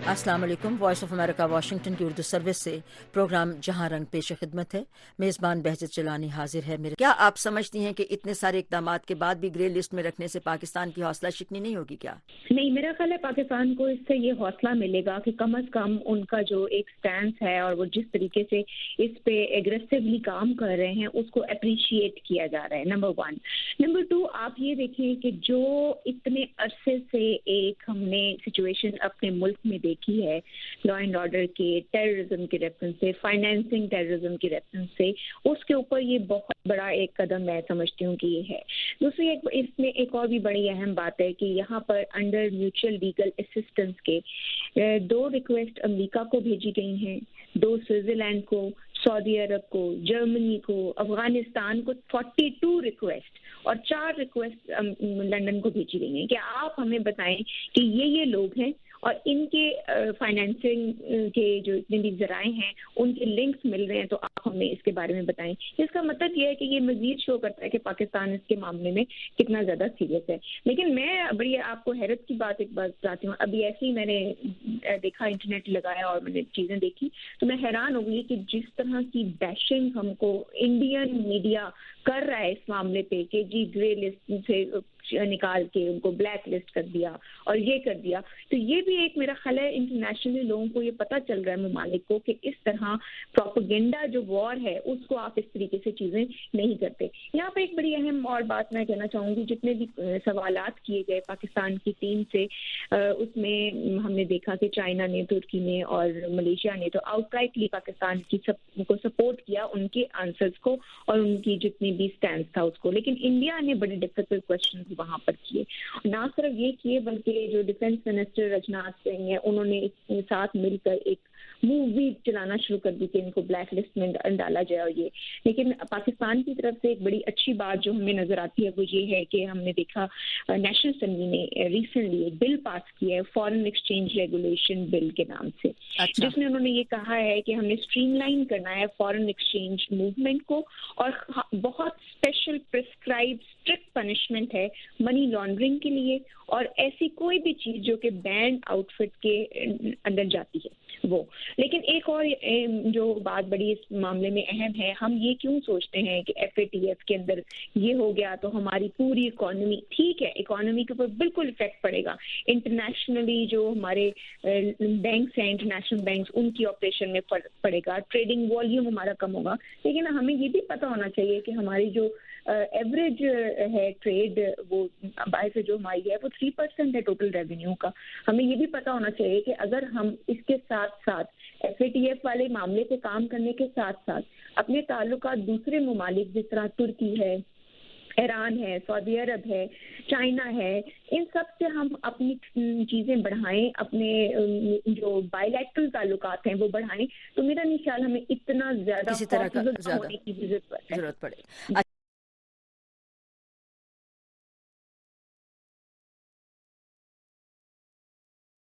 السلام علیکم. Voice of America Washington کی اردو سروس سے پروگرام جہاں رنگ پیش خدمت ہے. میزبان بہجت چلانی حاضر ہے. کیا آپ سمجھتی ہیں کہ اتنے سارے اقدامات کے بعد بھی گرے لسٹ میں رکھنے سے پاکستان کی حوصلہ شکنی نہیں ہوگی کیا؟ نہیں، میرا خیال ہے پاکستان کو اس سے یہ حوصلہ ملے گا کہ کم از کم ان کا جو ایک سٹینس ہے اور وہ جس طریقے سے اس پہ ایگریسولی کام کر رہے ہیں اس کو اپریشیٹ کیا جا رہا ہے. نمبر 1. نمبر 2، آپ یہ دیکھیں کہ جو اتنے عرصے سے ایک ہم نے سچویشن اپنے ملک میں دیکھی ہے لا اینڈ آرڈر کے، ٹیررزم کے ریفرنس سے، فائنینسنگ ٹیررزم کے ریفرنس سے، اس کے اوپر یہ بہت بڑا ایک قدم میں سمجھتی ہوں کہ یہ ہے. دوسری اس میں ایک اور بھی بڑی اہم بات ہے کہ یہاں پر انڈر میوچل لیگل اسسٹنس کے 2 ریکویسٹ امریکہ کو بھیجی گئی ہیں، 2 سوئٹزرلینڈ کو، سعودی عرب کو، جرمنی کو، افغانستان کو 42 ریکویسٹ اور 4 ریکویسٹ لندن کو بھیجی گئی ہیں کہ آپ ہمیں بتائیں کہ یہ لوگ ہیں اور ان کے فائنینسنگ کے جو اتنے بھی ذرائع ہیں ان کے لنکس مل رہے ہیں، تو آپ ہمیں اس کے بارے میں بتائیں. اس کا مطلب یہ ہے کہ یہ مزید شو کرتا ہے کہ پاکستان اس کے معاملے میں کتنا زیادہ سیریس ہے. لیکن میں بڑی آپ کو حیرت کی بات ایک بات بتاتی ہوں. ابھی ایسے ہی میں نے دیکھا، انٹرنیٹ لگایا اور میں نے چیزیں دیکھی تو میں حیران ہو گئی کہ جس طرح کی بیشنگ ہم کو انڈین میڈیا کر رہا ہے اس معاملے پہ کہ جی گرے لسٹ سے نکال کے ان کو بلیک لسٹ کر دیا اور یہ کر دیا. تو یہ بھی ایک میرا خیال ہے انٹرنیشنلی لوگوں کو یہ پتہ چل رہا ہے ممالک کو کہ اس طرح پروپیگنڈا جو وار ہے اس کو آپ اس طریقے سے چیزیں نہیں کرتے. یہاں پہ ایک بڑی اہم اور بات میں کہنا چاہوں گی، جتنے بھی سوالات کیے گئے پاکستان کی ٹیم سے اس میں ہم نے دیکھا کہ چائنا نے، ترکی نے اور ملیشیا نے تو آؤٹ رائٹلی پاکستان کی کو سپورٹ کیا ان کے آنسرز کو اور ان کی جتنی بھی سٹینڈ تھا اس کو. لیکن انڈیا نے بڑے ڈیفیکلٹ کویشچن وہاں پر کیے. نہ صرف یہ کیے بلکہ جو ڈیفینس منسٹر رجناتھ سنگھ ہیں انہوں نے ساتھ مل کر ایک مووی چلانا شروع کر دی کہ ان کو بلیک لسٹ میں ڈالا جائے اور یہ. لیکن پاکستان کی طرف سے ایک بڑی اچھی بات جو ہمیں نظر آتی ہے وہ یہ ہے کہ ہم نے دیکھا نیشنل اسمبلی نے ریسنٹلی ایک بل پاس کیا ہے فارن ایکسچینج ریگولیشن بل کے نام سے، جس میں انہوں نے یہ کہا ہے کہ ہم نے اسٹریم لائن کرنا ہے فارن ایکسچینج موومنٹ کو اور بہت اسپیشل پرسکرائب اسٹرکٹ پنشمنٹ ہے منی لانڈرنگ کے لیے اور ایسی کوئی بھی چیز جو کہ بینڈ آؤٹ فٹ کے اندر جاتی ہے وہ. لیکن ایک اور جو بات بڑی اس معاملے میں اہم ہے، ہم یہ کیوں سوچتے ہیں کہ FATF کے اندر یہ ہو گیا تو ہماری پوری اکانومی ٹھیک ہے، اکانومی کے اوپر بالکل افیکٹ پڑے گا. انٹرنیشنلی جو ہمارے بینکس ہیں، انٹرنیشنل بینکس، ان کی آپریشن میں پڑے گا، ٹریڈنگ والیوم ہمارا کم ہوگا. لیکن ہمیں یہ بھی پتہ ہونا چاہیے کہ ہماری جو ایوریج ہے ٹریڈ وہ باہر سے جو ہماری ہے وہ 3% ہے ٹوٹل ریونیو کا. ہمیں یہ بھی پتہ ہونا چاہیے کہ اگر ہم اس کے ساتھ ساتھ FATF والے معاملے پہ کام کرنے کے ساتھ ساتھ اپنے تعلقات دوسرے ممالک جس طرح ترکی ہے، ایران ہے، سعودی عرب ہے، چائنا ہے، ان سب سے ہم اپنی چیزیں بڑھائیں، اپنے جو بائی لیٹرل تعلقات ہیں وہ بڑھائیں، تو میرا نہیں خیال ہمیں اتنا زیادہ کسی طرح کا ہونے کی ضرورت پڑے.